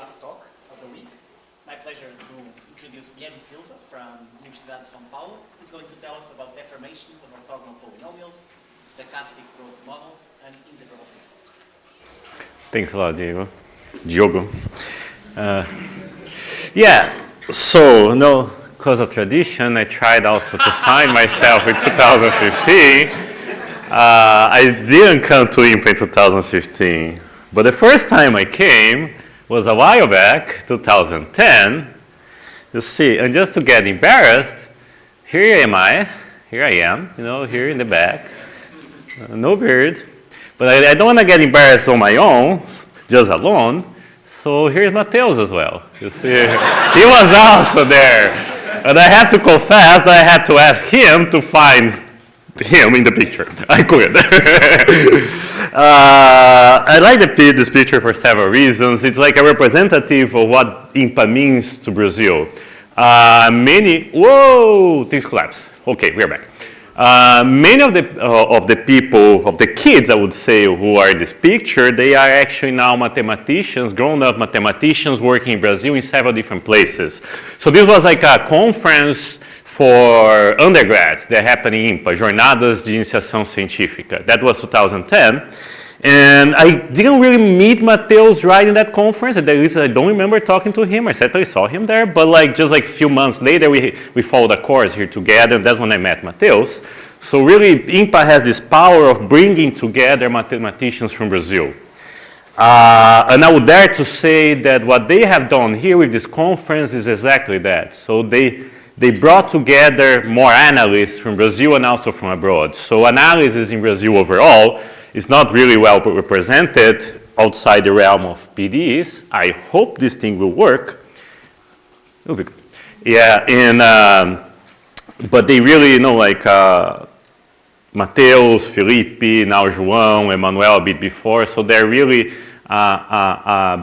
last talk of the week. My pleasure to introduce Guilherme Silva from Universidad São Paulo. He's going to tell us about deformations of orthogonal polynomials, stochastic growth models, and integrable systems. Thanks a lot, Diogo. Yeah, so, because of tradition, I tried also to find myself in 2015. I didn't come to IMPA in 2015, but the first time I came was a while back, 2010. You see, and just to get embarrassed, here I am, here in the back, no beard, but I don't want to get embarrassed on my own, just alone. So here's Mateus as well. You see, he was also there. And I have to confess that I had to ask him to find him in the picture. I could. I like this picture for several reasons. It's like a representative of what IMPA means to Brazil. Things collapse. Okay, we're back. Many of the kids, I would say, who are in this picture, they are actually now mathematicians, grown-up mathematicians working in Brazil in several different places. So this was like a conference for undergrads that happened in IMPA, Jornadas de Iniciação Científica. That was 2010. And I didn't really meet Mateus right in that conference. At least I don't remember talking to him. I certainly saw him there. But just a few months later, we followed a course here together. And that's when I met Mateus. So really, IMPA has this power of bringing together mathematicians from Brazil. And I would dare to say that what they have done here with this conference is exactly that. So they brought together more analysts from Brazil and also from abroad. So analysis in Brazil overall is not really well represented outside the realm of PDEs. I hope this thing will work. It'll be good. Yeah, and but they really, Mateus, Felipe, now João, Emmanuel a bit before, so they're really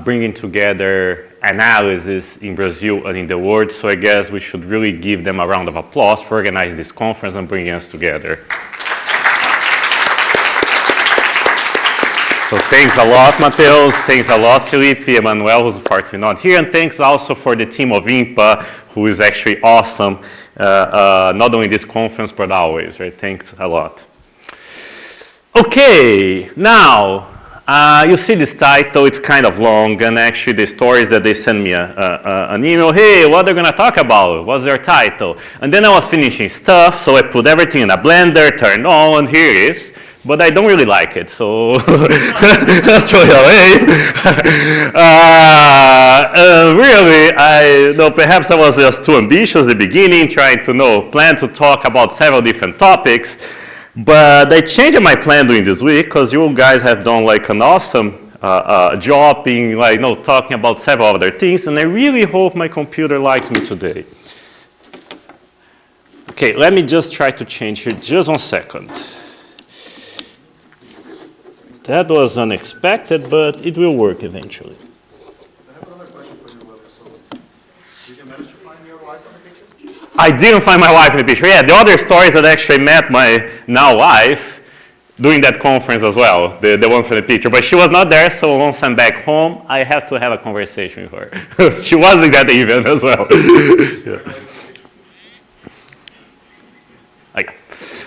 bringing together analysis in Brazil and in the world, so I guess we should really give them a round of applause for organizing this conference and bringing us together. So thanks a lot, Mateus. Thanks a lot, Felipe, Emmanuel, who's unfortunately not here. And thanks also for the team of IMPA, who is actually awesome, not only this conference, but always, right? Thanks a lot. Okay, now, you see this title, it's kind of long, and actually the stories that they sent me an email, hey, what are they going to talk about? What's their title? And then I was finishing stuff, so I put everything in a blender, turned on, and here it is. But I don't really like it, so let's throw it away. Really, perhaps I was just too ambitious at the beginning, trying to plan to talk about several different topics. But I changed my plan during this week because you guys have done an awesome job in talking about several other things, and I really hope my computer likes me today. Okay, let me just try to change here just 1 second. That was unexpected, but it will work eventually. I have another question for you, Did you manage to find your wife in the picture? I didn't find my wife in the picture. Yeah, the other story is that I actually met my now wife during that conference as well, the one from the picture. But she was not there, so once I'm back home, I have to have a conversation with her. She wasn't at the event as well. Yeah.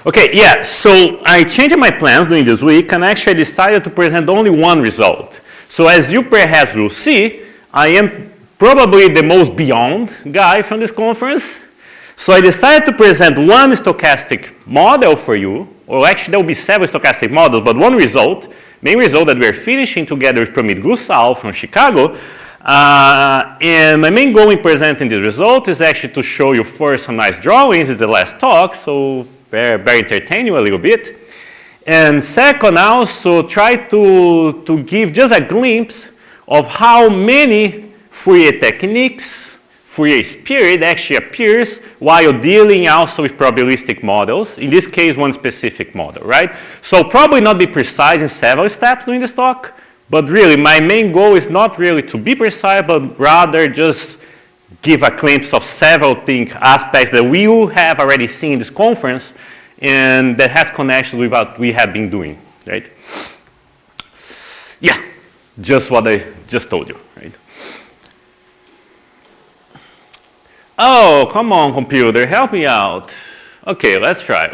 Okay, yeah, so I changed my plans during this week and actually decided to present only one result. So as you perhaps will see, I am probably the most beyond guy from this conference. So I decided to present one stochastic model for you, or actually there will be several stochastic models, but one result, main result that we're finishing together with Pramit Gusal from Chicago. And my main goal in presenting this result is actually to show you first some nice drawings. It's the last talk, so very entertain you a little bit. And second, also try to give just a glimpse of how many Fourier techniques, Fourier spirit actually appears while dealing also with probabilistic models. In this case, one specific model, right? So probably not be precise in several steps during this talk, but really my main goal is not really to be precise, but rather just give a glimpse of several aspects that we have already seen in this conference and that has connections with what we have been doing, right? Yeah, just what I just told you, right? Oh, come on, computer, help me out. Okay, let's try.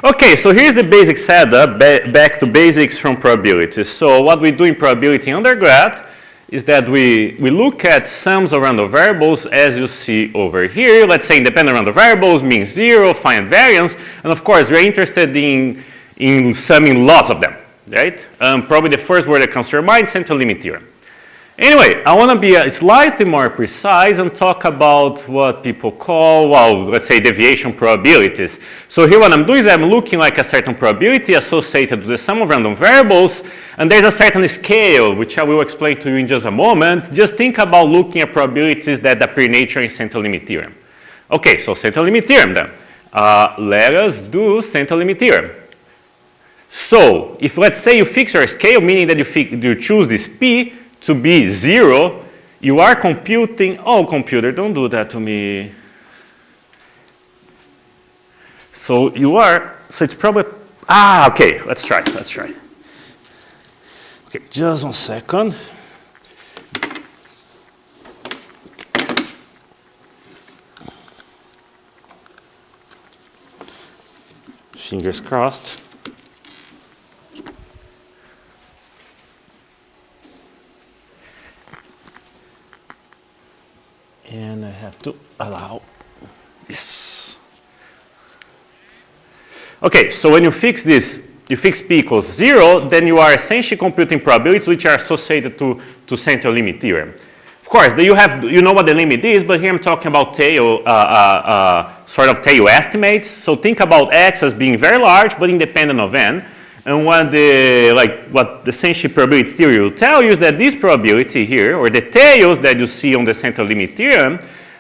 Okay, so here's the basic setup, back to basics from probabilities. So what we do in probability undergrad is that we look at sums of random variables as you see over here. Let's say independent random variables means 0, find variance, and of course we're interested in summing lots of them, right? Probably the first word that comes to your mind, central limit theorem. Anyway, I want to be slightly more precise and talk about what people call, well, let's say deviation probabilities. So here what I'm doing is I'm looking like a certain probability associated with the sum of random variables, and there's a certain scale, which I will explain to you in just a moment. Just think about looking at probabilities that appear nature in central limit theorem. Okay, so central limit theorem then. Let us do central limit theorem. So if let's say you fix your scale, meaning that you choose this P to be 0, you are computing, oh computer, don't do that to me. So it's probably, okay, let's try. Okay, just 1 second. Fingers crossed. And I have to allow this. Okay, so when you fix this, you fix P equals 0, then you are essentially computing probabilities which are associated to central limit theorem. Of course, you know what the limit is, but here I'm talking about Etayo, sort of Etayo estimates. So think about X as being very large but independent of N. And what the essentially probability theory will tell you is that this probability here, or the tails that you see on the central limit theorem,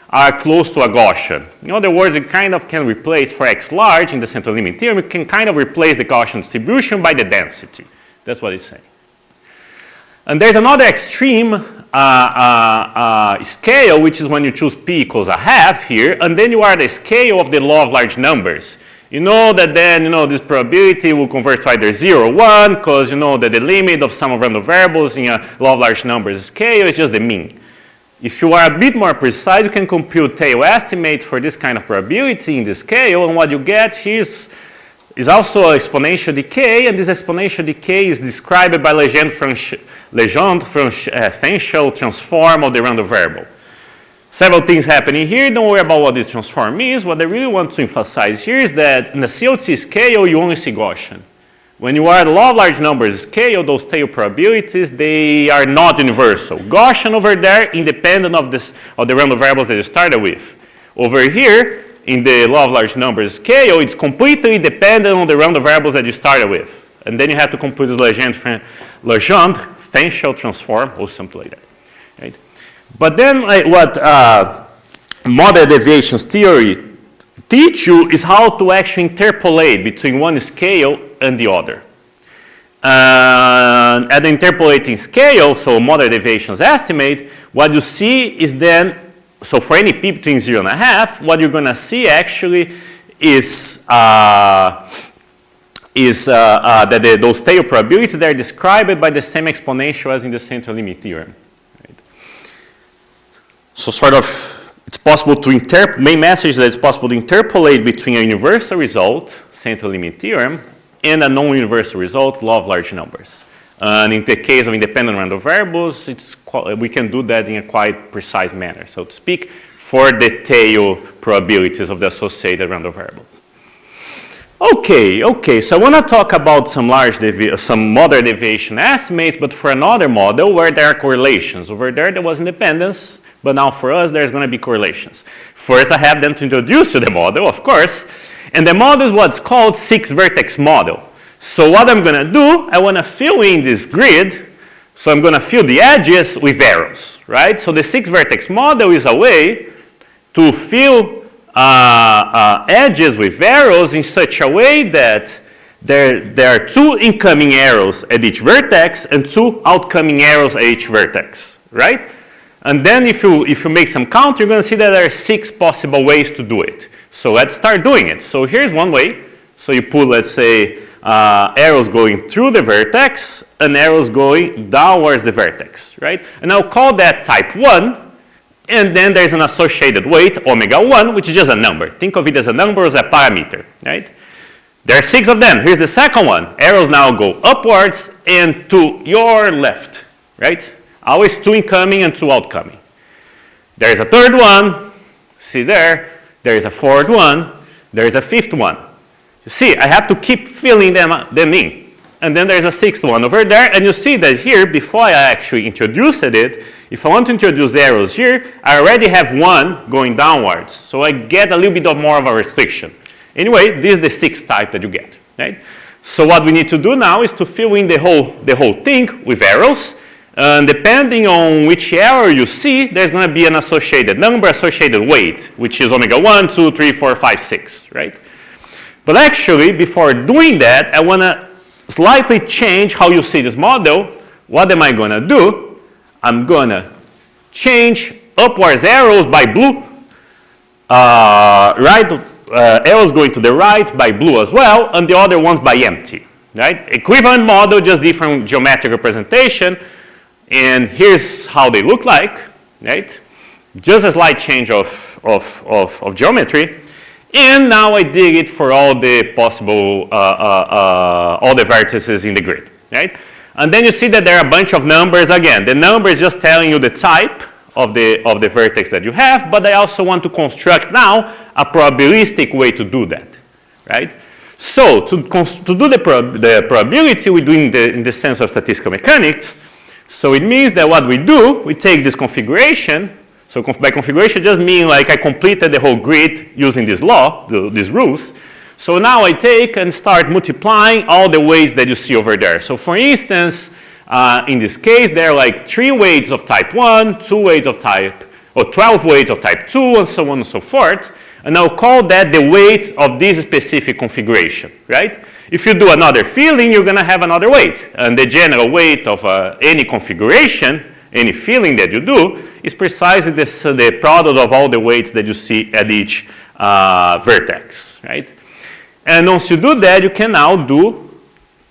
are close to a Gaussian. In other words, you kind of can replace, for X large in the central limit theorem, you can kind of replace the Gaussian distribution by the density. That's what it's saying. And there's another extreme scale, which is when you choose P equals 1/2 here, and then you are the scale of the law of large numbers. You know that then, this probability will converge to either 0 or 1, because you know that the limit of sum of random variables in a law of large numbers scale is just the mean. If you are a bit more precise, you can compute tail estimate for this kind of probability in the scale, and what you get here is also exponential decay, and this exponential decay is described by Legendre-Fenchel transform of the random variable. Several things happening here. Don't worry about what this transform is. What I really want to emphasize here is that in the COT scale, you only see Gaussian. When you are the law of large numbers scale, those tail probabilities, they are not universal. Gaussian over there, independent of the random variables that you started with. Over here, in the law of large numbers scale, it's completely dependent on the random variables that you started with. And then you have to compute this Legendre-Fenchel transform or something like that. Right? But then what model deviations theory teach you is how to actually interpolate between one scale and the other. At the interpolating scale, so model deviations estimate, what you see is then, so for any P between 0 and 1/2, what you're going to see actually is that those tail probabilities, they're described by the same exponential as in the central limit theorem. So sort of, it's possible to main message that it's possible to interpolate between a universal result, central limit theorem, and a non-universal result, law of large numbers. And in the case of independent random variables, we can do that in a quite precise manner, so to speak, for the tail probabilities of the associated random variables. Okay, so I want to talk about some model deviation estimates, but for another model where there are correlations. Over there was independence, but now for us, there's going to be correlations. First, I have them to introduce you the model, of course, and the model is what's called six-vertex model. So what I'm going to do, I want to fill in this grid, so I'm going to fill the edges with arrows, right? So the six-vertex model is a way to fill edges with arrows in such a way that there are 2 incoming arrows at each vertex and 2 outcoming arrows at each vertex, right? And then if you make some count, you're going to see that there are 6 possible ways to do it. So let's start doing it. So here's one way. So you put, let's say, arrows going through the vertex and arrows going downwards the vertex, right? And I'll call that type 1. And then there's an associated weight, omega 1, which is just a number. Think of it as a number, as a parameter, right? There are 6 of them. Here's the second one. Arrows now go upwards and to your left, right? Always 2 incoming and 2 outcoming. There is a third one. See there. There is a fourth one. There is a fifth one. You see, I have to keep filling them in. And then there's a sixth one over there. And you see that here, before I actually introduced it, if I want to introduce arrows here, I already have one going downwards. So I get a little bit more of a restriction. Anyway, this is the sixth type that you get, right? So what we need to do now is to fill in the whole thing with arrows. And depending on which arrow you see, there's going to be an associated number, associated weight, which is omega 1, 2, 3, 4, 5, 6, right? But actually, before doing that, I want to slightly change how you see this model. What am I going to do? I'm going to change upwards arrows by blue, arrows going to the right by blue as well, and the other ones by empty, right? Equivalent model, just different geometric representation, and here's how they look like, right? Just a slight change of geometry. And now I did it for all the possible, all the vertices in the grid, right? And then you see that there are a bunch of numbers. Again, the number is just telling you the type of the vertex that you have, but I also want to construct now a probabilistic way to do that, right? So to do the probability, we do in the sense of statistical mechanics. So it means that what we do, we take this configuration. So by configuration just means like I completed the whole grid using this law, these rules. So now I take and start multiplying all the weights that you see over there. So for instance, in this case, there are like 3 weights of type 1, 2 weights of type, or 12 weights of type 2, and so on and so forth. And I'll call that the weight of this specific configuration, right? If you do another filling, you're going to have another weight. And the general weight of any configuration, any filling that you do, is precisely the product of all the weights that you see at each vertex, right? And once you do that, you can now do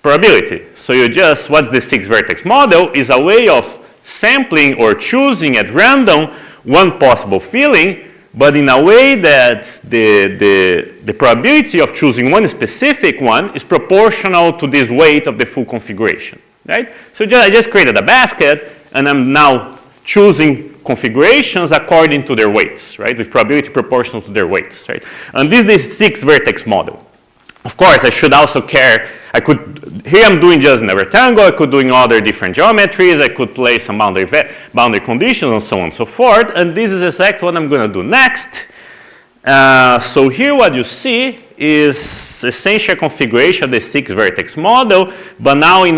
probability. So you just, what's the 6-vertex model is a way of sampling or choosing at random one possible filling, but in a way that the probability of choosing one specific one is proportional to this weight of the full configuration, right? So I just created a basket, and I'm now choosing configurations according to their weights, right? With probability proportional to their weights, right? And this is the 6-vertex model. Of course, I should also care, here I'm doing just in a rectangle, I could do in other different geometries, I could place some boundary conditions and so on and so forth, and this is exactly what I'm going to do next. So here what you see is essentially a configuration of the 6-vertex model, but now in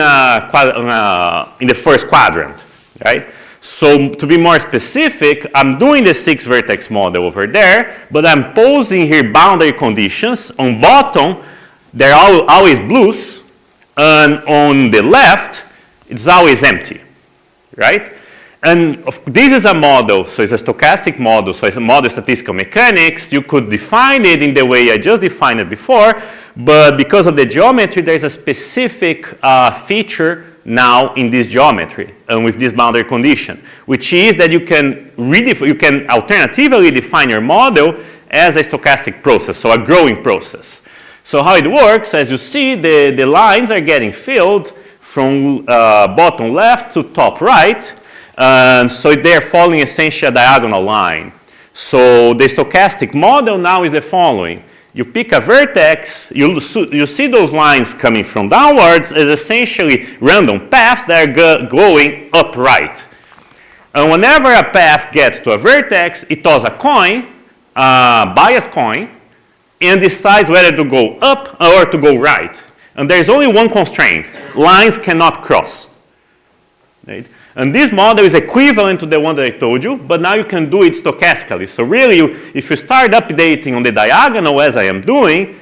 the first quadrant, right? So to be more specific, I'm doing the 6-vertex model over there, but I'm posing here boundary conditions. On bottom, they're always blues, and on the left, it's always empty, right? And this is a model, so it's a stochastic model, so it's a model of statistical mechanics. You could define it in the way I just defined it before, but because of the geometry, there's a specific feature now in this geometry and with this boundary condition, which is that you can alternatively define your model as a stochastic process, so a growing process. So how it works, as you see, the lines are getting filled from bottom left to top right, so they're following essentially a diagonal line. So the stochastic model now is the following. You pick a vertex, you see those lines coming from downwards as essentially random paths that are going upright. And whenever a path gets to a vertex, it tosses a coin, biased coin, and decides whether to go up or to go right. And there's only one constraint. Lines cannot cross. Right? And this model is equivalent to the one that I told you, but now you can do it stochastically. So really, if you start updating on the diagonal as I am doing,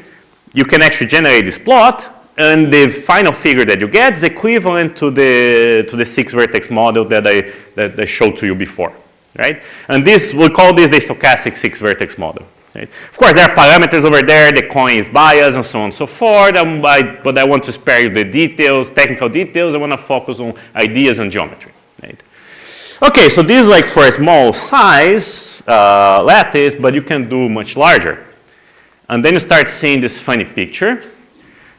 you can actually generate this plot, and the final figure that you get is equivalent to the 6-vertex model that I showed to you before, right? And we'll call this the stochastic 6-vertex model. Right? Of course, there are parameters over there, the coin is biased, and so on and so forth, but I want to spare you the details, technical details. I want to focus on ideas and geometry. Right? Okay, so this is like for a small size lattice, but you can do much larger. And then you start seeing this funny picture.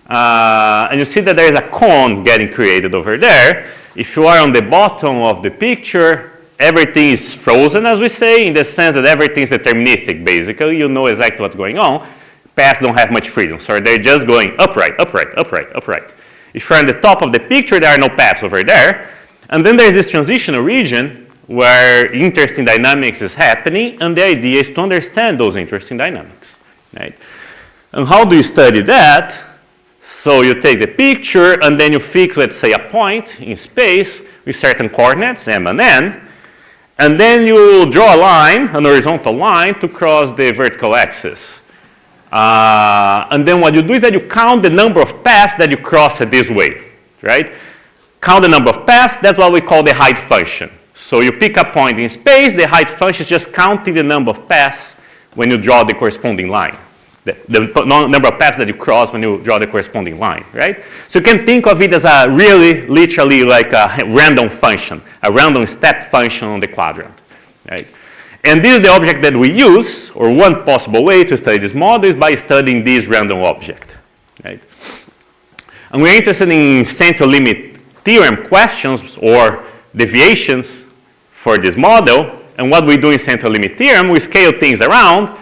And you see that there is a cone getting created over there. If you are on the bottom of the picture, everything is frozen, as we say, in the sense that everything is deterministic, basically. You know exactly what's going on. Paths don't have much freedom, so they're just going upright, upright, upright, upright. If you're on the top of the picture, there are no paths over there. And then there's this transitional region where interesting dynamics is happening, and the idea is to understand those interesting dynamics, right? And how do you study that? So you take the picture, and then you fix, let's say, a point in space with certain coordinates, m and n, and then you draw a line, an horizontal line, to cross the vertical axis. And then what you do is that you count the number of paths that you cross it this way, right? Count the number of paths, that's what we call the height function. So you pick a point in space, the height function is just counting the number of paths when you draw the corresponding line. The number of paths that you cross when you draw the corresponding line, right? So you can think of it as a really, literally like a random function, a random step function on the quadrant, right? And this is the object that we use, or one possible way to study this model is by studying this random object, right? And we're interested in central limit theorem questions or deviations for this model. And what we do in central limit theorem, we scale things around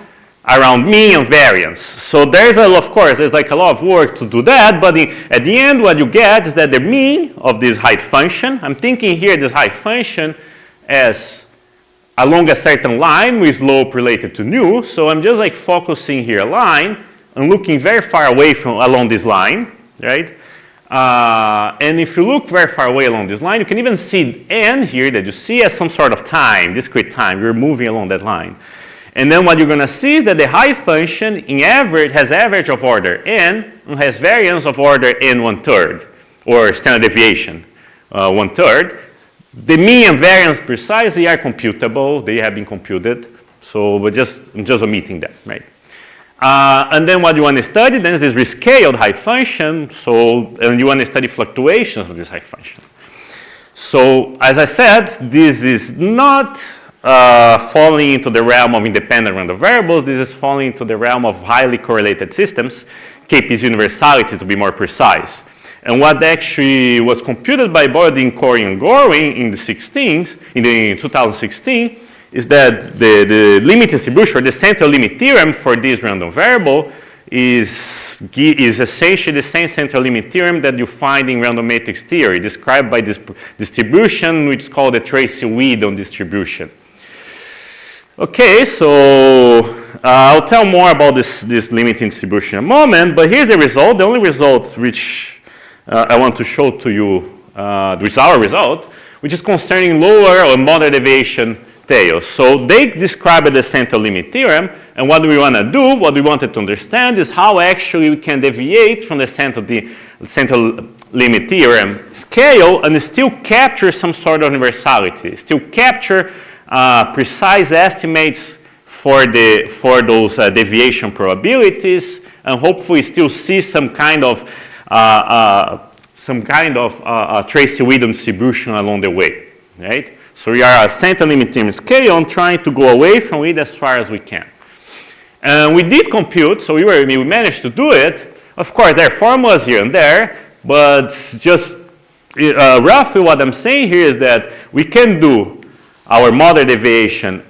mean and variance. So there's, of course, there's like a lot of work to do that, but at the end what you get is that the mean of this height function, I'm thinking here this height function as along a certain line with slope related to nu, so I'm just like focusing here a line and looking very far away from along this line, right? And if you look very far away along this line, you can even see n here that you see as some sort of time, discrete time. You're moving along that line. And then what you're going to see is that the height function in average has average of order n and has variance of order n 1/3, or standard deviation 1/3. The mean and variance precisely are computable. They have been computed. So I'm just omitting that, right? And then what you want to study then is this rescaled height function. And you want to study fluctuations of this height function. So as I said, this is not falling into the realm of independent random variables. This is falling into the realm of highly correlated systems, KP's universality to be more precise. And what actually was computed by Bodin, Corey, and Gorwin in the 2016 is that the limit distribution, or the central limit theorem for this random variable is essentially the same central limit theorem that you find in random matrix theory, described by this distribution, which is called the Tracy-Whedon distribution. Okay, so I'll tell more about this limiting distribution in a moment, but here's the result. The only result which I want to show to you, which is our result, which is concerning lower or moderate deviation tails. So they describe the central limit theorem, and what we want to do, what we wanted to understand is how actually we can deviate from the central limit theorem scale and still capture some sort of universality, still capture precise estimates for those deviation probabilities, and hopefully still see some kind of Tracy-Whedon distribution along the way, right? So we are a central limit theorem scale and trying to go away from it as far as we can. And we did compute, so we managed to do it. Of course, there are formulas here and there, but just roughly what I'm saying here is that we can do our moderate deviation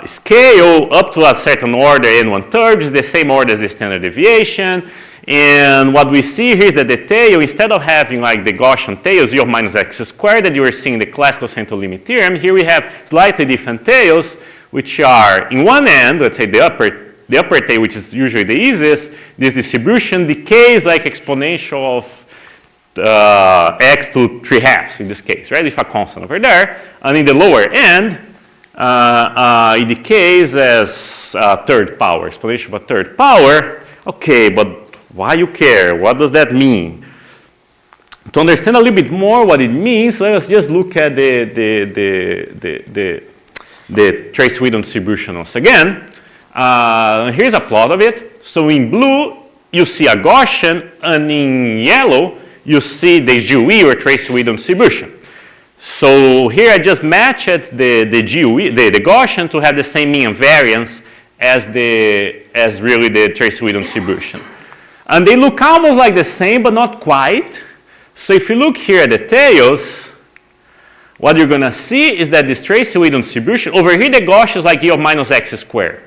scale up to a certain order n 1/3, which is the same order as the standard deviation. And what we see here is that the tail, instead of having like the Gaussian tail, 0 minus x squared, that you were seeing in the classical central limit theorem, here we have slightly different tails, which are in one end, let's say the upper tail, which is usually the easiest, this distribution decays like exponential of x to 3/2 in this case, right? If a constant over there. And in the lower end, it decays as a third power, exponential of a third power. Okay, but why you care? What does that mean? To understand a little bit more what it means, let us just look at the Tracy-Whedon distribution once again. Here's a plot of it. So in blue, you see a Gaussian, and in yellow, you see the Ujué or Tracy-Whedon distribution. So here I just matched the Gaussian to have the same mean and variance as really the Tracy-Williams distribution. And they look almost like the same, but not quite. So if you look here at the tails, what you're going to see is that this Tracy-Williams distribution, over here the Gaussian is like E of minus x squared.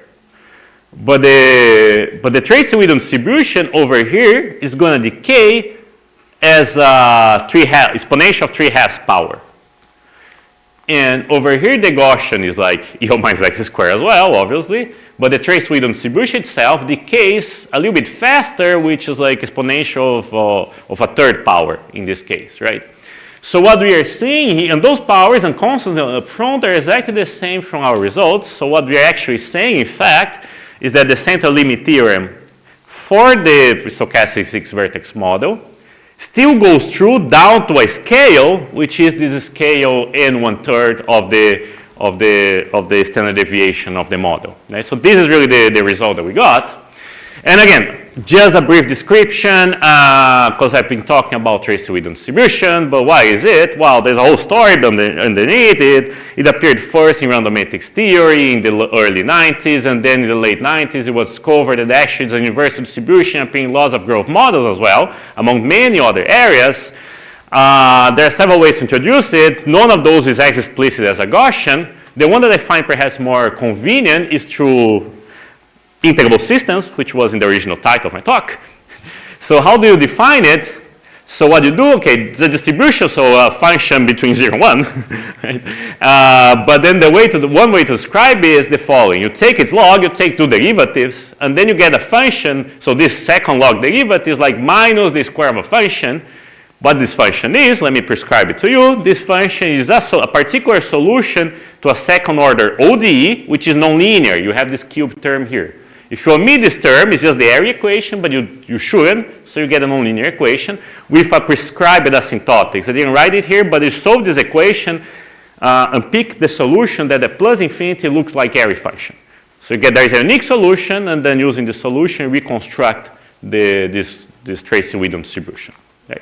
But the Tracy-Williams distribution over here is going to decay as exponential of 3/2 power. And over here the Gaussian is like E of minus x squared as well, obviously. But the Tracy-Williams distribution itself decays a little bit faster, which is like exponential of a 3rd power in this case, right? So what we are seeing here, and those powers and constants up front are exactly the same from our results. So what we are actually saying, in fact, is that the central limit theorem for the stochastic 6-vertex model still goes through down to a scale, which is this scale n 1/3 of the standard deviation of the model. Right? So this is really the result that we got. And again, just a brief description, because I've been talking about Tracy-Williams distribution, but why is it? Well, there's a whole story underneath it. It appeared first in randometrics theory in the early 90s, and then in the late 90s, it was discovered that actually it's a universal distribution appearing laws of growth models as well, among many other areas. There are several ways to introduce it. None of those is as explicit as a Gaussian. The one that I find perhaps more convenient is through integrable systems, which was in the original title of my talk. So how do you define it? So what you do, okay, it's a distribution, so a function between 0 and 1. Right? But then one way to describe it is the following. You take its log, you take 2 derivatives, and then you get a function. So this second log derivative is like minus the square of a function. What this function is, let me prescribe it to you. This function is a particular solution to a second order ODE, which is nonlinear. You have this cube term here. If you omit this term, it's just the area equation, but you shouldn't, so you get a nonlinear equation with a prescribed asymptotics. I didn't write it here, but you solve this equation and pick the solution that at plus infinity looks like area function. So you get there is a unique solution, and then using the solution, reconstruct this Tracy-Williams distribution. Right?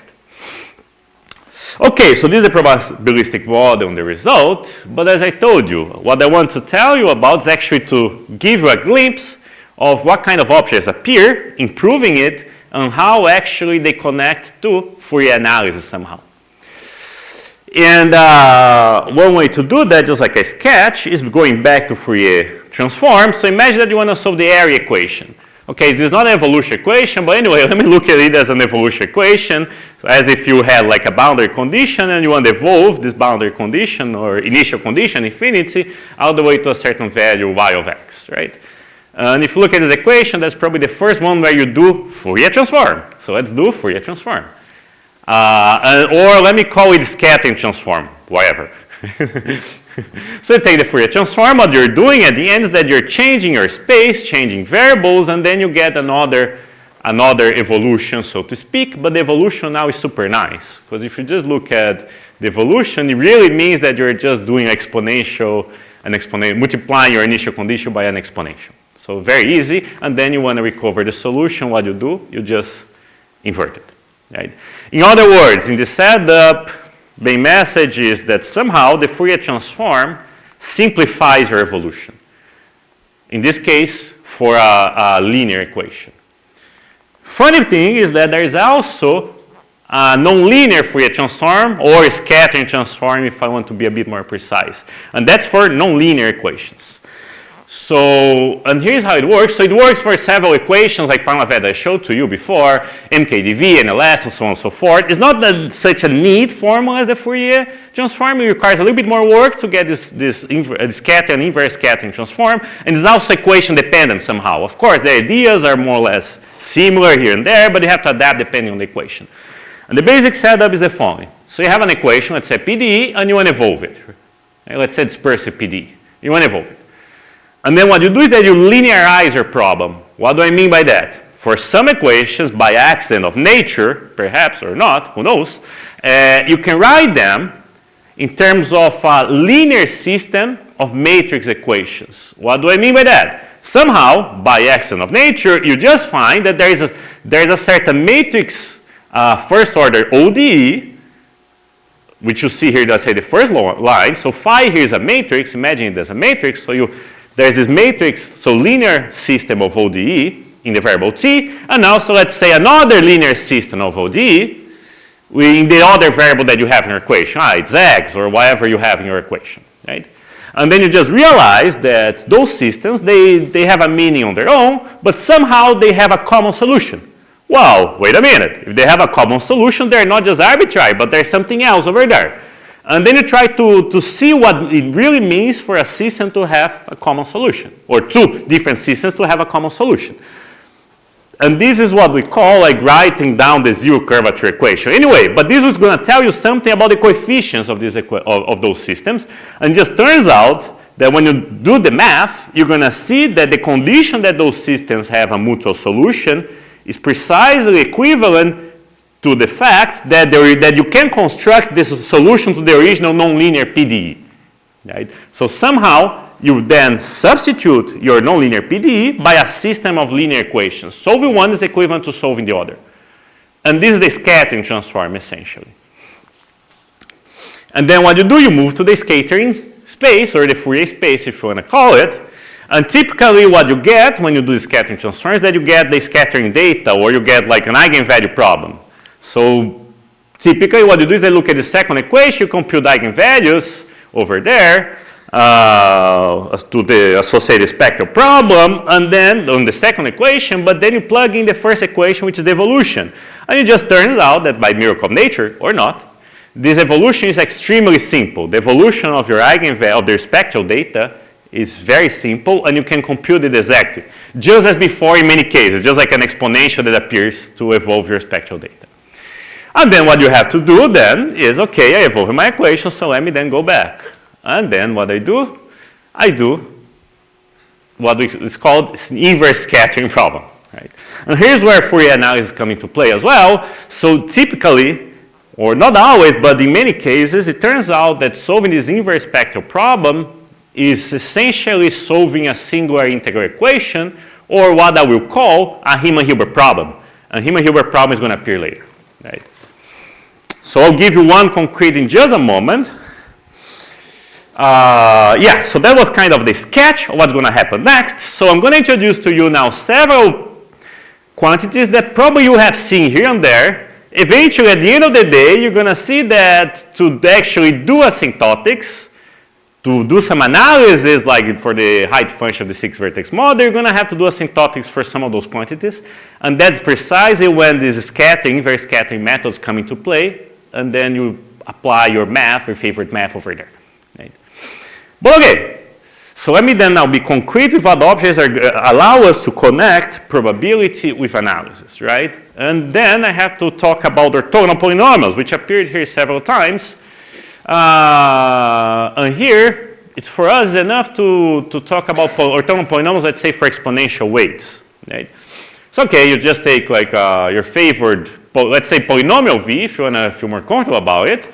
Okay, so this is the probabilistic model on the result, but as I told you, what I want to tell you about is actually to give you a glimpse of what kind of objects appear, improving it, and how actually they connect to Fourier analysis somehow. And one way to do that, just like a sketch, is going back to Fourier transform. So imagine that you want to solve the area equation. Okay, this is not an evolution equation, but anyway, let me look at it as an evolution equation. So as if you had like a boundary condition and you want to evolve this boundary condition or initial condition, infinity, all the way to a certain value y of x, right? And if you look at this equation, that's probably the first one where you do Fourier transform. So let's do Fourier transform. Or let me call it scattering transform, whatever. So you take the Fourier transform. What you're doing at the end is that you're changing your space, changing variables, and then you get another evolution, so to speak. But the evolution now is super nice, because if you just look at the evolution, it really means that you're just doing multiplying your initial condition by an exponential. So very easy, and then you want to recover the solution. What you do, you just invert it. Right? In other words, in the setup, the message is that somehow the Fourier transform simplifies your evolution. In this case, for a linear equation. Funny thing is that there is also a nonlinear Fourier transform or a scattering transform, if I want to be a bit more precise. And that's for nonlinear equations. So, and here's how it works. So it works for several equations like that I showed to you before, MKDV, NLS, and so on and so forth. It's not such a neat formula as the Fourier transform. It requires a little bit more work to get this scatter and inverse scattering transform. And it's also equation dependent somehow. Of course, the ideas are more or less similar here and there, but you have to adapt depending on the equation. And the basic setup is the following. So you have an equation, let's say PDE, and you want to evolve it. Okay, let's say dispersive PDE. You want to evolve it. And then what you do is that you linearize your problem. What do I mean by that? For some equations, by accident of nature, perhaps or not, who knows, you can write them in terms of a linear system of matrix equations. What do I mean by that? Somehow, by accident of nature, you just find that there is a certain matrix first order ODE which you see here, let's say the first line. So phi here is a matrix. Imagine it as a matrix. So there's this matrix, so linear system of ODE in the variable t, and also let's say another linear system of ODE in the other variable that you have in your equation. It's x or whatever you have in your equation, right? And then you just realize that those systems, they have a meaning on their own, but somehow they have a common solution. Well, wait a minute. If they have a common solution, they're not just arbitrary, but there's something else over there. And then you try to see what it really means for a system to have a common solution, or two different systems to have a common solution. And this is what we call like writing down the zero curvature equation. Anyway, but this was going to tell you something about the coefficients of, of those systems. And it just turns out that when you do the math, you're going to see that the condition that those systems have a mutual solution is precisely equivalent to the fact that, that you can construct this solution to the original nonlinear PDE. Right? So somehow, you then substitute your nonlinear PDE by a system of linear equations. Solving one is equivalent to solving the other. And this is the scattering transform, essentially. And then what you do, you move to the scattering space, or the Fourier space, if you want to call it. And typically what you get when you do the scattering transform is that you get the scattering data, or you get like an eigenvalue problem. So typically what you do is you look at the second equation, you compute eigenvalues over there, to the associated spectral problem, and then on the second equation, but then you plug in the first equation, which is the evolution. And it just turns out that by miracle of nature, or not, this evolution is extremely simple. The evolution of your eigenvalue, of their spectral data, is very simple, and you can compute it exactly. Just as before in many cases, just like an exponential that appears to evolve your spectral data. And then what you have to do then is, okay, I evolve my equation, so let me then go back. And then what I do what is called inverse scattering problem. Right? And here's where Fourier analysis is coming to play as well. So typically, or not always, but in many cases, it turns out that solving this inverse spectral problem is essentially solving a singular integral equation, or what I will call a Riemann-Hilbert problem. And Riemann-Hilbert problem is going to appear later. Right? So I'll give you one concrete in just a moment. Yeah, so that was kind of the sketch of what's going to happen next. So I'm going to introduce to you now several quantities that probably you have seen here and there. Eventually, at the end of the day, you're going to see that to actually do asymptotics, to do some analysis like for the height function of the six-vertex model, you're going to have to do asymptotics for some of those quantities. And that's precisely when these scattering, inverse scattering methods come into play. And then you apply your math, your favorite math over there. Right? But okay, so let me then now be concrete with what objects allow us to connect probability with analysis, right? And then I have to talk about orthogonal polynomials, which appeared here several times. And here, it's for us enough to talk about orthogonal polynomials, let's say for exponential weights, right? So okay, you just take like your favorite, let's say polynomial v, if you want to feel more comfortable about it.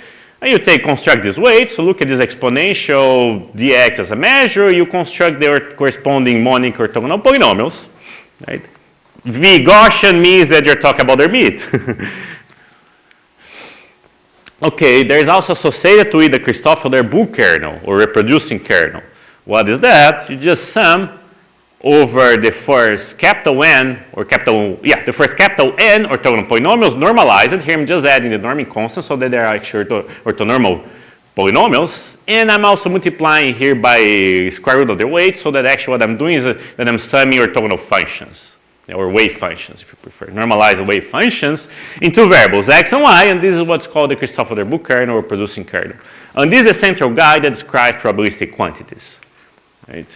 And you construct this weight, so look at this exponential dx as a measure, you construct their corresponding monic orthogonal polynomials, right? V Gaussian means that you're talking about their meat. Okay, there's also associated to it the Christoffel-Darboux kernel, or reproducing kernel. What is that? You just sum over the first capital N, or the first capital N orthogonal polynomials normalized. Here I'm just adding the norming constant so that they are actually orthonormal polynomials. And I'm also multiplying here by square root of their weight, so that actually what I'm doing is that I'm summing orthogonal functions, or wave functions if you prefer. Normalize the wave functions in two variables, x and y, and this is what's called the Christoffel-Darboux kernel or producing kernel. And this is the central guide that describes probabilistic quantities. Right?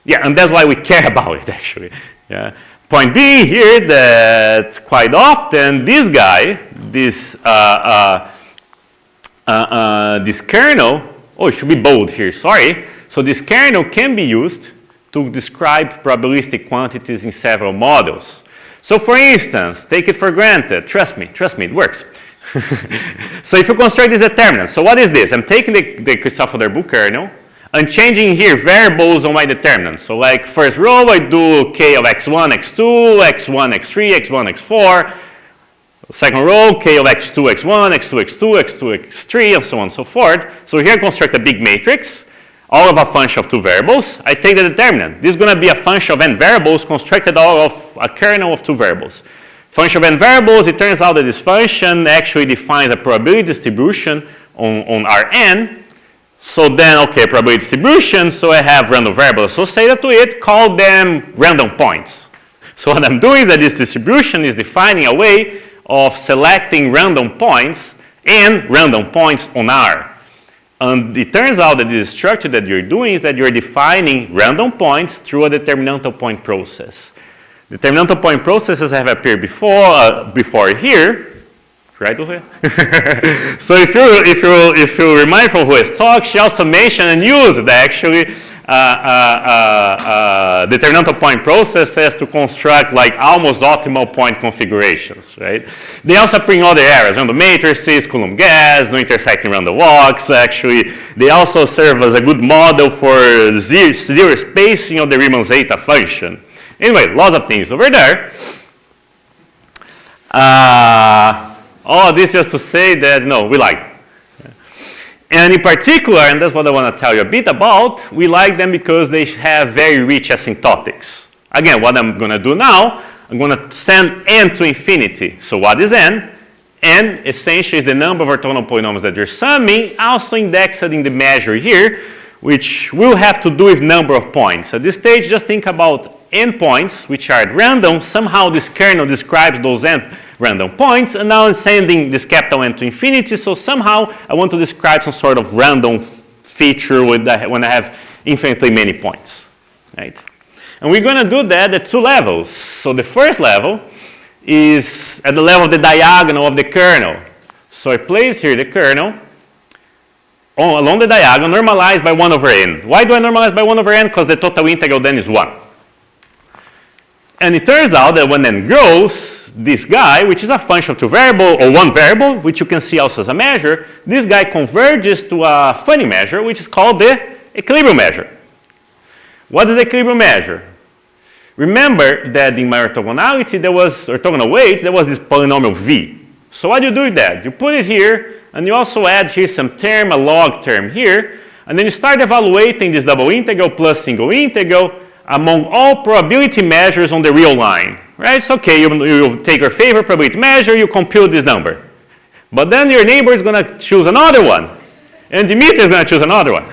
Yeah, and that's why we care about it, actually. Yeah. Point being here that quite often this guy, this kernel, oh, it should be bold here, sorry. So this kernel can be used to describe probabilistic quantities in several models. So for instance, take it for granted, trust me, it works. So if you construct this determinant, so what is this? I'm taking the Christoffel-Darboux kernel, and changing here variables on my determinant. So like first row, I do k of x1, x2, x1, x3, x1, x4. Second row, k of x2, x1, x2, x2, x2, x3, and so on and so forth. So here I construct a big matrix, all of a function of two variables. I take the determinant. This is going to be a function of n variables constructed all of a kernel of two variables. Function of n variables, it turns out that this function actually defines a probability distribution on Rn. So then, okay, probability distribution, so I have random variables associated to it, call them random points. So what I'm doing is that this distribution is defining a way of selecting random points and random points on R. And it turns out that this structure that you're doing is that you're defining random points through a determinantal point process. Determinantal point processes have appeared before here. Right, Ujué? So if you remind from Ujué's talk, she also mentioned and used actually determinantal point processes to construct like almost optimal point configurations, right? They also bring other areas, random matrices, Coulomb gas, no intersecting random walks, actually. They also serve as a good model for zero spacing of the Riemann zeta function. Anyway, lots of things over there. All this just to say that, no, we like them. And in particular, and that's what I want to tell you a bit about, we like them because they have very rich asymptotics. Again, what I'm going to do now, I'm going to send n to infinity. So what is n? N essentially is the number of orthogonal polynomials that you're summing, also indexed in the measure here, which we'll have to do with number of points. At this stage, just think about n points, which are at random. Somehow this kernel describes those n random points, and now I'm sending this capital N to infinity, so somehow I want to describe some sort of random feature when I have infinitely many points, right? And we're going to do that at two levels. So the first level is at the level of the diagonal of the kernel. So I place here the kernel along the diagonal, normalized by 1 over n. Why do I normalize by 1 over n? Because the total integral then is 1. And it turns out that when n grows, this guy, which is a function of two variables, or one variable, which you can see also as a measure, this guy converges to a funny measure, which is called the equilibrium measure. What is the equilibrium measure? Remember that in my orthogonality, orthogonal weight, there was this polynomial v. So what do you do with that? You put it here, and you also add here some term, a log term here, and then you start evaluating this double integral plus single integral among all probability measures on the real line. Right? It's okay, you take your favorite probability measure, you compute this number. But then your neighbor is going to choose another one. And Dimitri is going to choose another one.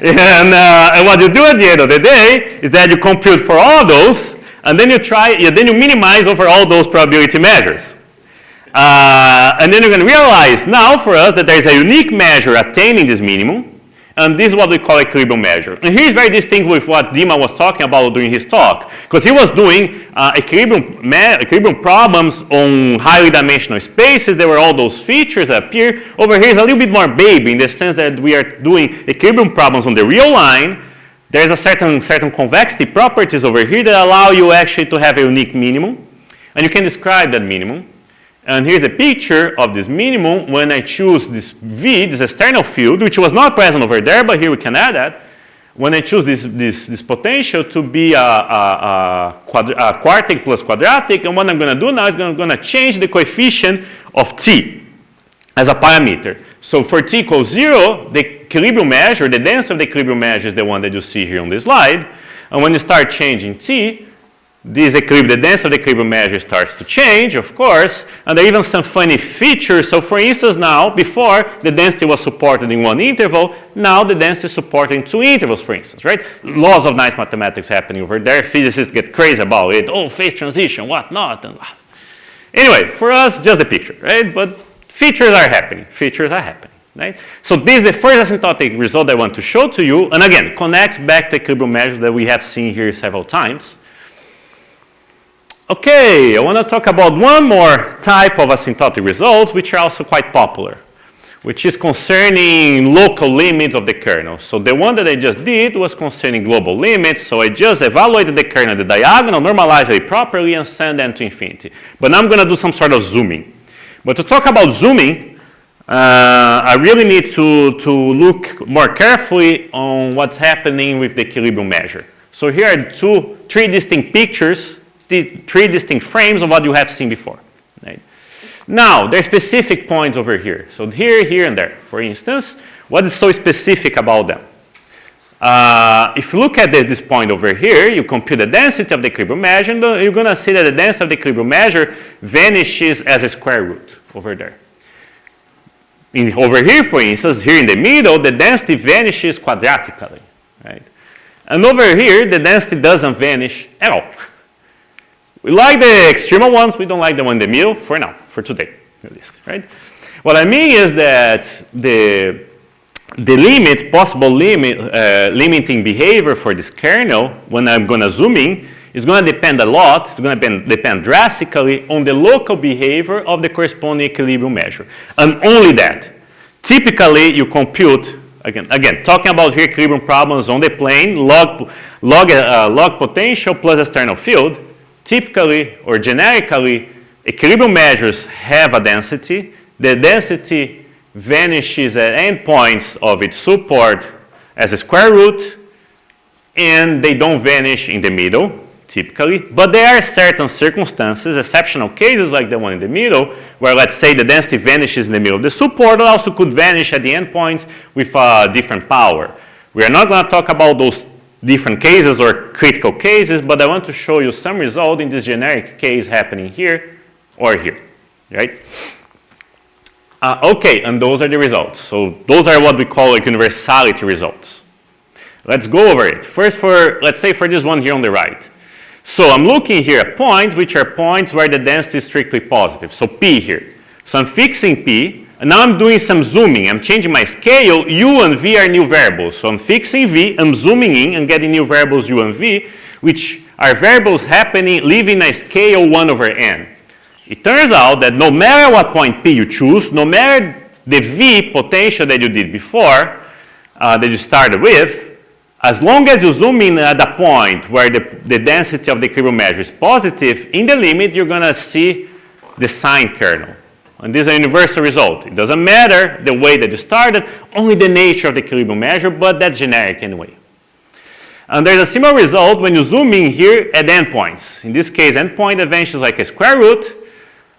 And what you do at the end of the day is that you compute for all those, and then you minimize over all those probability measures. And then you're going to realize now for us that there is a unique measure attaining this minimum. And this is what we call equilibrium measure. And here's very distinct with what Dima was talking about during his talk. Because he was doing equilibrium problems on highly dimensional spaces. There were all those features that appear. Over here is a little bit more baby in the sense that we are doing equilibrium problems on the real line. There's a certain convexity properties over here that allow you actually to have a unique minimum. And you can describe that minimum. And here's a picture of this minimum when I choose this V, this external field, which was not present over there, but here we can add that. When I choose this potential to be a quartic plus quadratic, and what I'm going to do now is I'm going to change the coefficient of t as a parameter. So for t equals 0, the equilibrium measure, the density of the equilibrium measure is the one that you see here on this slide. And when you start changing t, the density of the equilibrium measure starts to change, of course, and there are even some funny features. So for instance now, before the density was supported in one interval, now the density is supported in two intervals, for instance, right? Lots of nice mathematics happening over there. Physicists get crazy about it. Oh, phase transition, what not? And anyway, for us, just the picture, right? But features are happening. Features are happening, right? So this is the first asymptotic result I want to show to you, and again, connects back to equilibrium measures that we have seen here several times. Okay, I want to talk about one more type of asymptotic results, which are also quite popular, which is concerning local limits of the kernel. So the one that I just did was concerning global limits. So I just evaluated the kernel, the diagonal, normalized it properly, and send n to infinity. But now I'm going to do some sort of zooming. But to talk about zooming, I really need to look more carefully on what's happening with the equilibrium measure. So here are three distinct pictures three distinct frames of what you have seen before. Right? Now, there are specific points over here. So here, here, and there. For instance, what is so specific about them? If you look at this point over here, you compute the density of the equilibrium measure, and you're going to see that the density of the equilibrium measure vanishes as a square root over there. Over here, for instance, here in the middle, the density vanishes quadratically. Right? And over here, the density doesn't vanish at all. We like the extremal ones, we don't like the one in the middle for now, for today at least. Right? What I mean is that the limit, possible limiting behavior for this kernel, when I'm going to zoom in, is going to depend a lot, it's going to depend drastically on the local behavior of the corresponding equilibrium measure. And only that. Typically, you compute, again, talking about here equilibrium problems on the plane, log potential plus external field. Typically, or generically, equilibrium measures have a density. The density vanishes at endpoints of its support as a square root, and they don't vanish in the middle, typically. But there are certain circumstances, exceptional cases like the one in the middle, where let's say the density vanishes in the middle of the support, it also could vanish at the endpoints with a different power. We are not going to talk about those different cases or critical cases, but I want to show you some result in this generic case happening here or here, right? Okay, and those are the results. So those are what we call like universality results. Let's go over it. First let's say for this one here on the right. So I'm looking here at points which are points where the density is strictly positive. So P here. So I'm fixing P, and now I'm doing some zooming. I'm changing my scale. U and V are new variables. So I'm fixing V, I'm zooming in and getting new variables U and V, which are variables happening, leaving a scale 1 over n. It turns out that no matter what point P you choose, no matter the V potential that you did before, that you started with, as long as you zoom in at a point where the density of the equilibrium measure is positive, in the limit you're going to see the sign kernel. And this is a universal result. It doesn't matter the way that you started, only the nature of the equilibrium measure, but that's generic anyway. And there's a similar result when you zoom in here at endpoints. In this case, endpoint vanishes like a square root.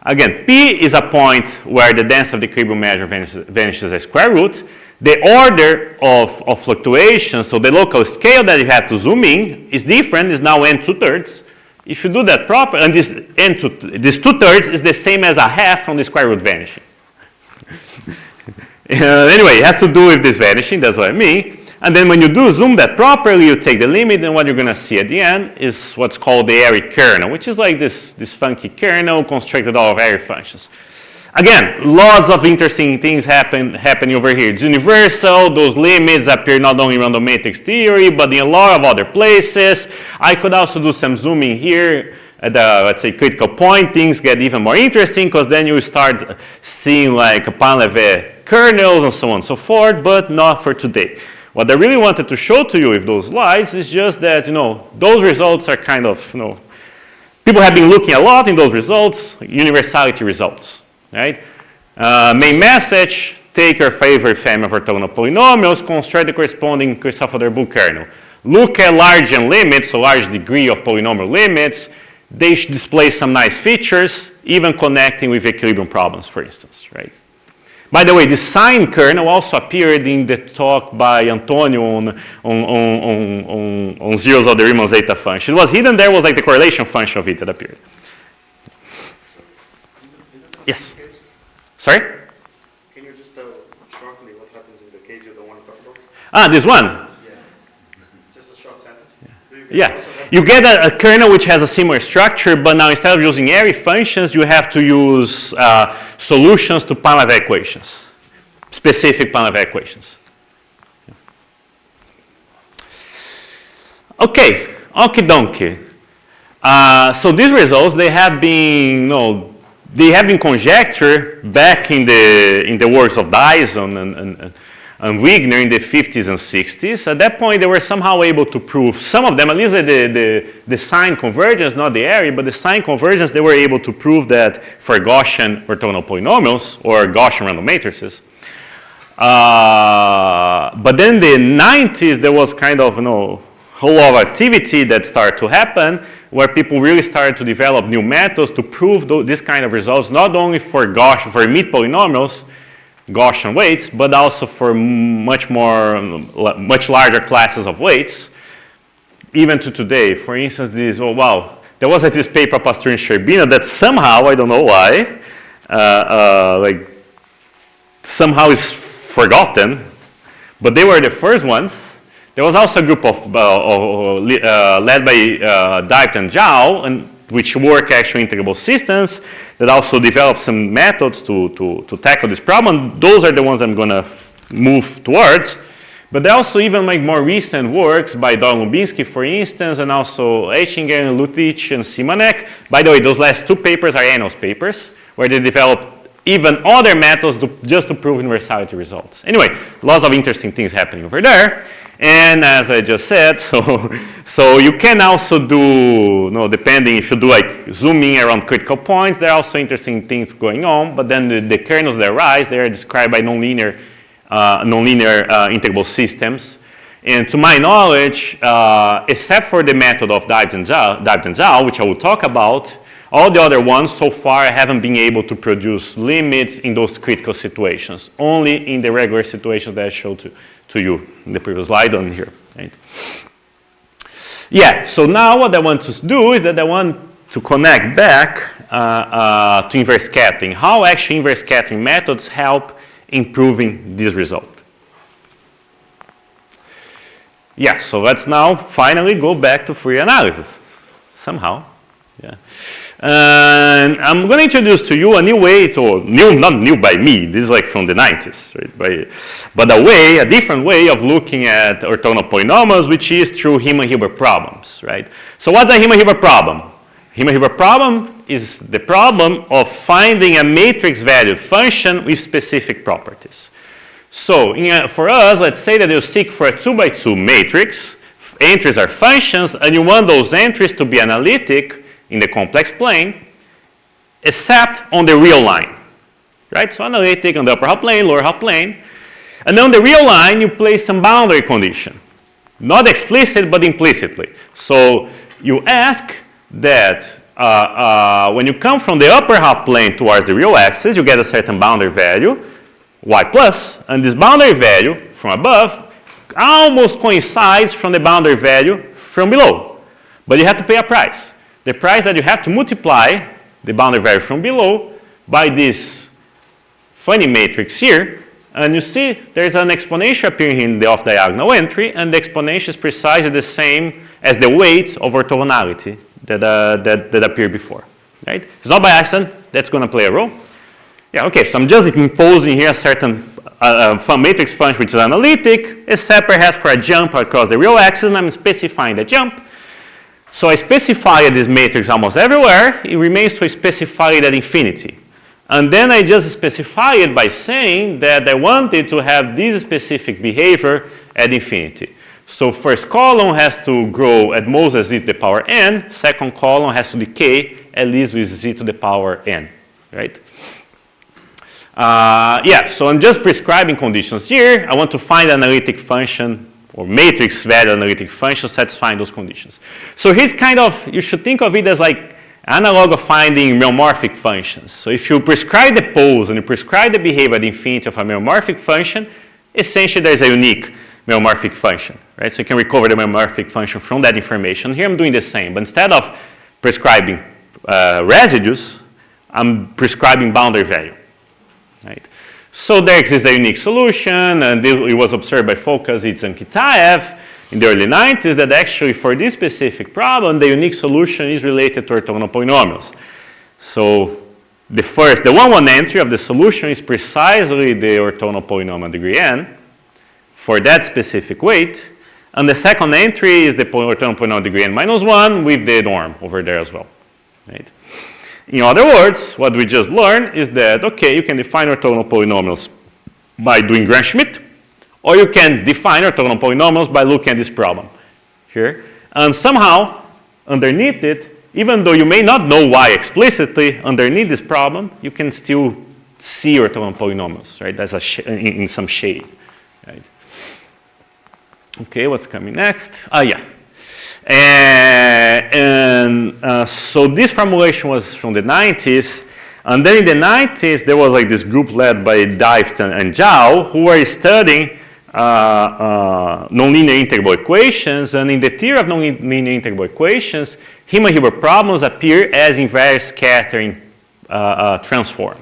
Again, P is a point where the density of the equilibrium measure vanishes as a square root. The order of fluctuations, so the local scale that you have to zoom in, is different, is now n 2/3. If you do that proper, and this 2/3 is the same as a half from the square root vanishing. Anyway, it has to do with this vanishing, that's what I mean. And then when you do zoom that properly, you take the limit, and what you're going to see at the end is what's called the airy kernel, which is like this funky kernel constructed out of airy functions. Again, lots of interesting things happening over here. It's universal. Those limits appear not only in random matrix theory, but in a lot of other places. I could also do some zooming here at the, let's say, critical point. Things get even more interesting because then you start seeing like Pan-Levé kernels and so on and so forth, but not for today. What I really wanted to show to you with those slides is just that, those results are kind of, people have been looking a lot in those results, universality results. Right? Main message, take your favorite family of orthogonal polynomials, construct the corresponding Christoffel-Darboux kernel. Look at large n limits, so large degree of polynomial limits. They should display some nice features, even connecting with equilibrium problems, for instance. Right? By the way, the sign kernel also appeared in the talk by Antonio on zeros of the Riemann zeta function. It was hidden there, was like the correlation function of it that appeared. Yes. Sorry? Can you just shortly what happens in the case you don't want to talk about? This one. Yeah. Just a short sentence. Yeah. You get a kernel which has a similar structure, but now instead of using airy functions, you have to use solutions to Pan-Levé equations, specific Pan-Levé equations. Okay. Okie dokie. So these results, they have been, they have been conjectured back in the works of Dyson and Wigner in the 50s and 60s. At that point, they were somehow able to prove, some of them, at least the sign convergence, not the area, but the sign convergence, they were able to prove that for Gaussian orthogonal polynomials or Gaussian random matrices. But then in the 90s, there was kind of, whole lot of activity that started to happen where people really started to develop new methods to prove this kind of results, not only for mid polynomials, Gaussian weights, but also for much larger classes of weights, even to today. For instance, there was this paper Pasteur and Sherbina that somehow, I don't know why, somehow is forgotten, but they were the first ones. There was also a group led by Dijk and Zhao, which work actually integrable systems, that also developed some methods to tackle this problem. Those are the ones I'm going to move towards. But there are also even more recent works by Don Lubinsky, for instance, and also Etchinger, Lutic, and Simonek. By the way, those last two papers are Annals papers, where they developed even other methods just to prove universality results. Anyway, lots of interesting things happening over there. And as I just said, so you can also do, depending if you do zooming around critical points, there are also interesting things going on. But then the kernels that arise, they are described by nonlinear integrable systems. And to my knowledge, except for the method of Dijk and Zhao, which I will talk about, all the other ones so far haven't been able to produce limits in those critical situations, only in the regular situations that I showed to you in the previous slide on here. Right? Yeah, so now what I want to do is that I want to connect back to inverse scattering. How actually inverse scattering methods help improving this result. Yeah, so let's now finally go back to Fourier analysis, somehow. Yeah. And I'm going to introduce to you a new way not new by me, this is from the 90s, right? But a different way of looking at orthogonal polynomials, which is through Riemann-Hilbert problems, right? So what's a Riemann-Hilbert problem? Riemann-Hilbert problem is the problem of finding a matrix valued function with specific properties. So for us, let's say that you seek for a 2 by 2 matrix, entries are functions, and you want those entries to be analytic in the complex plane, except on the real line, right? So analytic on the upper half plane, lower half plane. And on the real line, you place some boundary condition. Not explicit, but implicitly. So you ask that when you come from the upper half plane towards the real axis, you get a certain boundary value, y plus, and this boundary value from above almost coincides from the boundary value from below. But you have to pay a price. The price that you have to multiply the boundary value from below by this funny matrix here, and you see there's an exponential appearing in the off-diagonal entry, and the exponential is precisely the same as the weight of orthogonality that appeared before. Right? It's not by accident. That's going to play a role. Yeah, okay, so I'm just imposing here a certain matrix function which is analytic, except perhaps for a jump across the real axis, and I'm specifying the jump. So I specify this matrix almost everywhere. It remains to specify it at infinity. And then I just specify it by saying that I wanted to have this specific behavior at infinity. So first column has to grow at most as z to the power n. Second column has to decay at least with z to the power n. Right? Yeah, so I'm just prescribing conditions here. I want to find an analytic function or matrix value analytic function satisfying those conditions. So here's you should think of it as analog of finding meromorphic functions. So if you prescribe the pose and you prescribe the behavior at infinity of a meromorphic function, essentially there's a unique meromorphic function, right? So you can recover the meromorphic function from that information. Here I'm doing the same, but instead of prescribing residues, I'm prescribing boundary value, right? So there exists a unique solution, and it was observed by Fokazidze and Kitaev in the early 90s that actually for this specific problem, the unique solution is related to orthogonal polynomials. So the 1-1 entry of the solution is precisely the orthogonal polynomial degree n for that specific weight, and the second entry is the orthogonal polynomial degree n minus 1 with the norm over there as well. Right? In other words, what we just learned is that, okay, you can define orthogonal polynomials by doing Gram-Schmidt, or you can define orthogonal polynomials by looking at this problem here. And somehow, underneath it, even though you may not know why explicitly, underneath this problem, you can still see orthogonal polynomials, right? That's in some shade, right? Okay, what's coming next? Yeah. So this formulation was from the 90s. And then in the 90s, there was like this group led by Deift and Zhao who were studying nonlinear integrable equations. And in the theory of nonlinear integrable equations, Riemann-Hilbert problems appear as inverse scattering transform.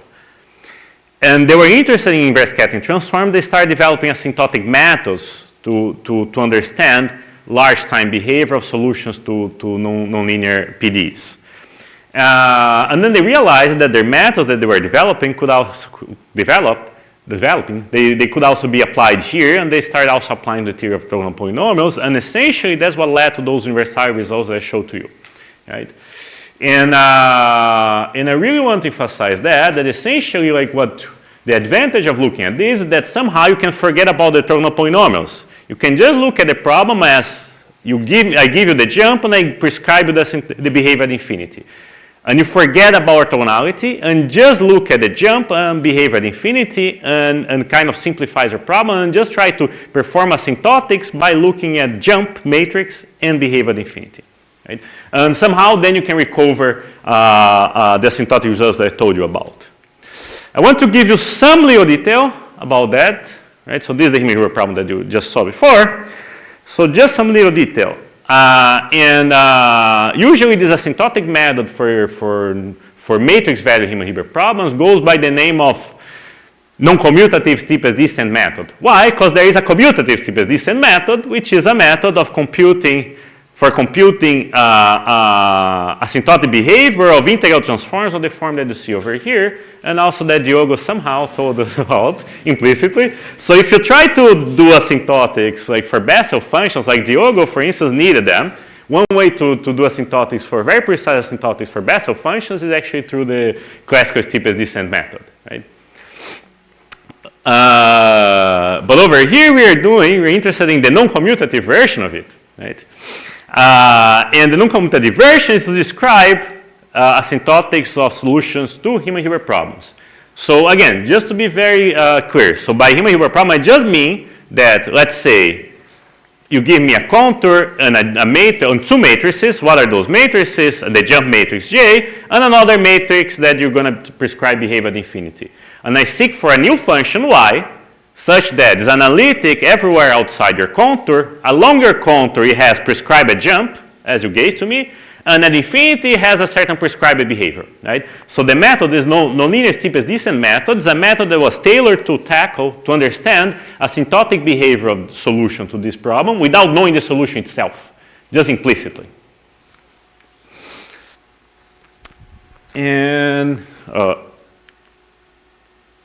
And they were interested in inverse scattering transform. They started developing asymptotic methods to understand large time behavior of solutions to nonlinear PDEs. And then they realized that their methods that they were developing could also they could also be applied here, and they started also applying the theory of orthogonal polynomials, and essentially that's what led to those universality results that I showed to you, right? And I really want to emphasize that essentially like what the advantage of looking at this is that somehow you can forget about the orthogonal polynomials. You can just look at the problem as I give you the jump and I prescribe you the behavior at infinity. And you forget about orthogonality and just look at the jump and behavior at infinity and kind of simplifies your problem and just try to perform asymptotics by looking at jump matrix and behavior at infinity. Right? And somehow then you can recover the asymptotic results that I told you about. I want to give you some little detail about that. Right? So this is the Riemann-Hilbert problem that you just saw before. So just some little detail. Usually this asymptotic method for matrix value Riemann-Hilbert problems goes by the name of non-commutative steepest descent method. Why? Because there is a commutative steepest descent method, which is a method of computing asymptotic behavior of integral transforms of the form that you see over here, and also that Diogo somehow told us about implicitly. So if you try to do asymptotics like for Bessel functions, like Diogo, for instance, needed them, one way to do asymptotics for very precise asymptotics for Bessel functions is actually through the classical steepest descent method, right? But over here we're interested in the non-commutative version of it, right? And the non-commutative version is to describe asymptotics of solutions to Riemann-Hilbert problems. So again, just to be very clear, so by Riemann-Hilbert problem, I just mean that, let's say, you give me a contour and and two matrices. What are those matrices? The jump matrix J, and another matrix that you're going to prescribe behavior at infinity. And I seek for a new function Y, such that it's analytic everywhere outside your contour. Along your contour, it has prescribed a jump, as you gave to me, and at infinity it has a certain prescribed behavior, right? So the method is nonlinear steepest descent method. It's a method that was tailored to understand asymptotic behavior of the solution to this problem without knowing the solution itself, just implicitly. And,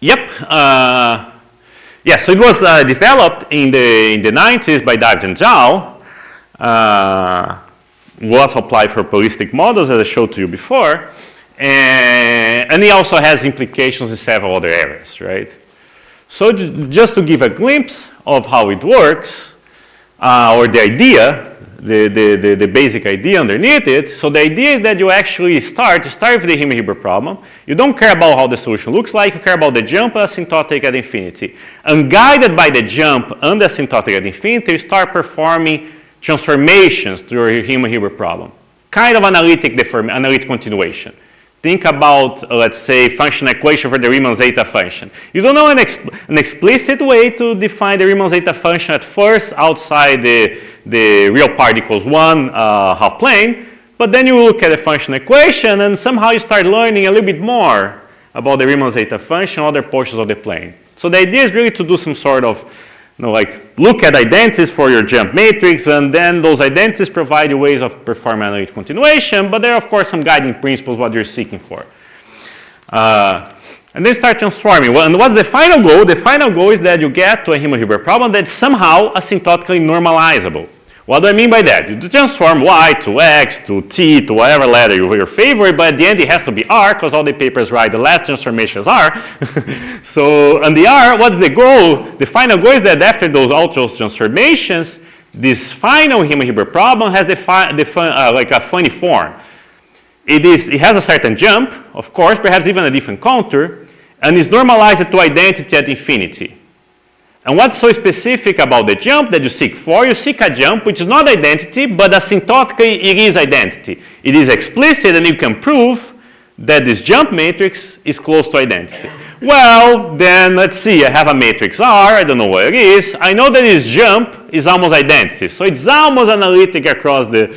yeah, so it was developed in the 90s by Deift and Zhao. Was applied for probabilistic models, as I showed to you before. And it also has implications in several other areas, right? So just to give a glimpse of how it works, or the idea, the basic idea underneath it. So the idea is that you actually start with the Riemann-Hilbert problem. You don't care about how the solution looks like. You care about the jump asymptotic at infinity. And guided by the jump and the asymptotic at infinity, you start performing transformations to your Riemann-Hilbert problem. Kind of analytic continuation. Think about, let's say, function equation for the Riemann zeta function. You don't know an explicit way to define the Riemann zeta function at first outside the real part equals 1 half plane, but then you look at the function equation and somehow you start learning a little bit more about the Riemann zeta function, other portions of the plane. So the idea is really to do some sort of, like look at identities for your jump matrix, and then those identities provide you ways of performing analytic continuation, but there are of course some guiding principles what you're seeking for. And then start transforming. Well, and what's the final goal? The final goal is that you get to a Riemann-Hilbert problem that's somehow asymptotically normalizable. What do I mean by that? You transform y to x to t to whatever letter your favorite, but at the end it has to be r because all the papers write the last transformation is r. So, and the r, what's the goal? The final goal is that after all those transformations, this final Riemann-Hilbert problem has like a funny form. It has a certain jump, of course, perhaps even a different contour, and is normalized to identity at infinity. And what's so specific about the jump that you seek for? You seek a jump which is not identity, but asymptotically it is identity. It is explicit, and you can prove that this jump matrix is close to identity. Well, then let's see. I have a matrix R. I don't know what it is. I know that this jump is almost identity. So it's almost analytic across the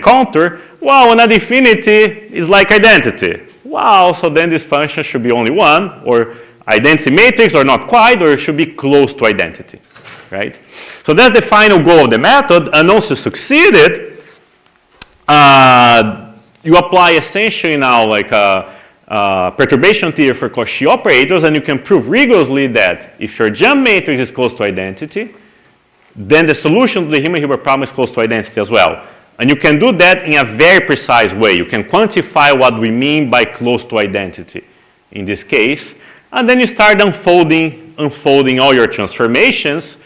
contour. Well, an infinity is like identity. Wow, so then this function should be only one, or identity matrix, or not quite, or it should be close to identity, right? So that's the final goal of the method, and once you succeeded, you apply essentially now like a perturbation theory for Cauchy operators, and you can prove rigorously that if your jump matrix is close to identity, then the solution to the Riemann-Hilbert problem is close to identity as well. And you can do that in a very precise way. You can quantify what we mean by close to identity in this case. And then you start unfolding all your transformations.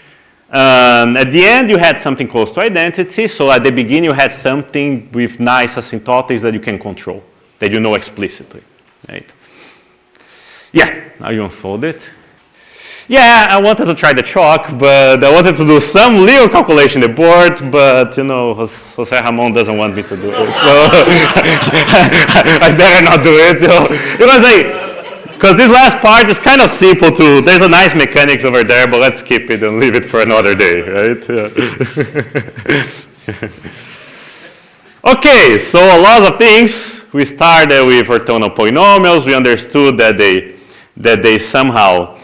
At the end, you had something close to identity. So at the beginning, you had something with nice asymptotics that you can control, that you know explicitly. Right? Yeah, now you unfold it. Yeah, I wanted to try the chalk, but I wanted to do some little calculation on the board, but you know, Jose Ramon doesn't want me to do it, so I better not do it. You know, because this last part is kind of simple too. There's a nice mechanics over there, but let's skip it and leave it for another day, right? Yeah. Okay, so a lot of things. We started with orthogonal polynomials. We understood that they somehow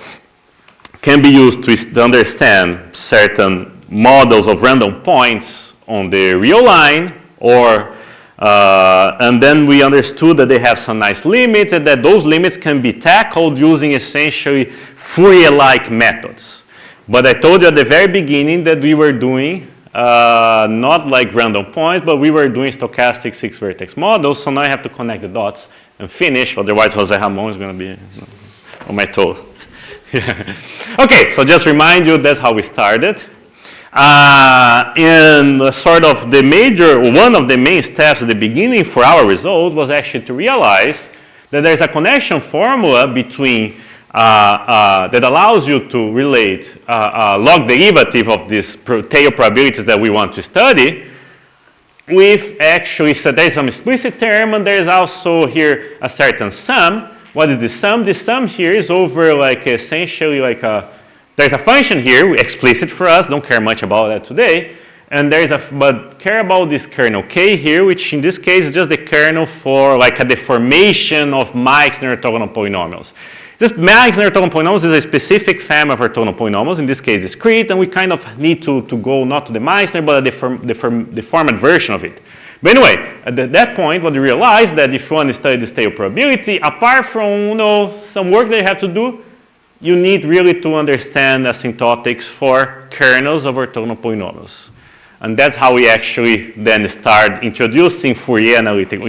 can be used to understand certain models of random points on the real line, and then we understood that they have some nice limits, and that those limits can be tackled using essentially Fourier-like methods. But I told you at the very beginning that we were doing not like random points, but we were doing stochastic six-vertex models, so now I have to connect the dots and finish, otherwise Jose Ramon is going to be on my toes. Okay, so just remind you, that's how we started. And sort of one of the main steps at the beginning for our result was actually to realize that there's a connection formula between that allows you to relate log derivative of these tail probabilities that we want to study with actually, so there's some explicit term, and there's also here a certain sum. What is the sum? The sum here is over like essentially like there's a function here, explicit for us, don't care much about that today. And but care about this kernel K here, which in this case is just the kernel for like a deformation of Meixner orthogonal polynomials. This Meixner orthogonal polynomials is a specific family of orthogonal polynomials, in this case discrete, and we kind of need to go not to the Meixner, but a deformed version of it. But anyway, at that point, what we realized that if you want to study this tail probability, apart from some work that you have to do, you need really to understand asymptotics for kernels of orthogonal polynomials. And that's how we actually then start introducing Fourier analytic,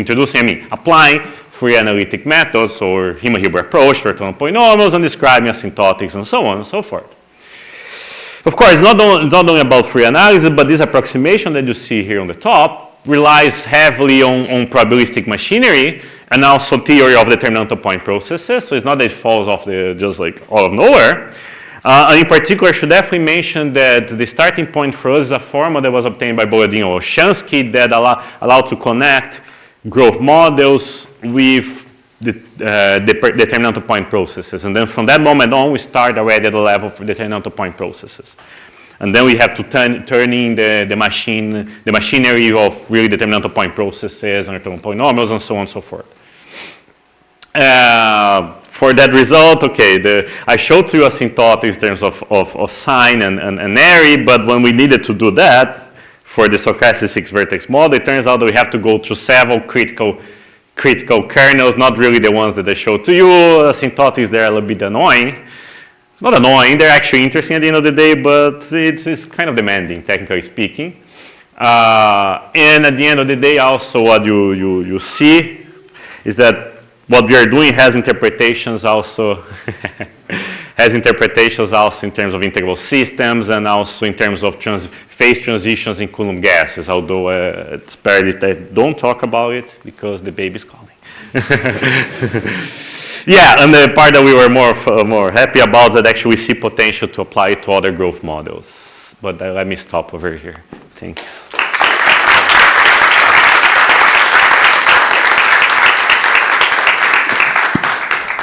applying Fourier analytic methods or Riemann-Hilbert approach to orthogonal polynomials and describing asymptotics and so on and so forth. Of course, it's not only about Fourier analysis, but this approximation that you see here on the top relies heavily on probabilistic machinery and also theory of determinantal point processes. So it's not that it falls off just like out of nowhere. And in particular, I should definitely mention that the starting point for us is a formula that was obtained by Borodin Olshansky that allowed to connect growth models with the determinantal point processes. And then from that moment on, we start already at the level for determinantal point processes. And then we have to turn in the machinery of really determinantal point processes and orthogonal polynomials and so on and so forth. For that result, okay, I showed to you asymptotics in terms of sign and airy, but when we needed to do that for the stochastic six-vertex model, it turns out that we have to go through several critical kernels, not really the ones that I showed to you. Asymptotics, they're a little bit annoying. Not annoying, they're actually interesting at the end of the day, but it's kind of demanding, technically speaking. And at the end of the day, also what you see is that what we are doing has interpretations also in terms of integrable systems and also in terms of phase transitions in Coulomb gases, although it's better that I don't talk about it because the baby's calling. Yeah, and the part that we were more happy about that actually we see potential to apply it to other growth models. But let me stop over here. Thanks.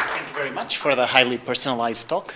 Thank you very much for the highly personalized talk.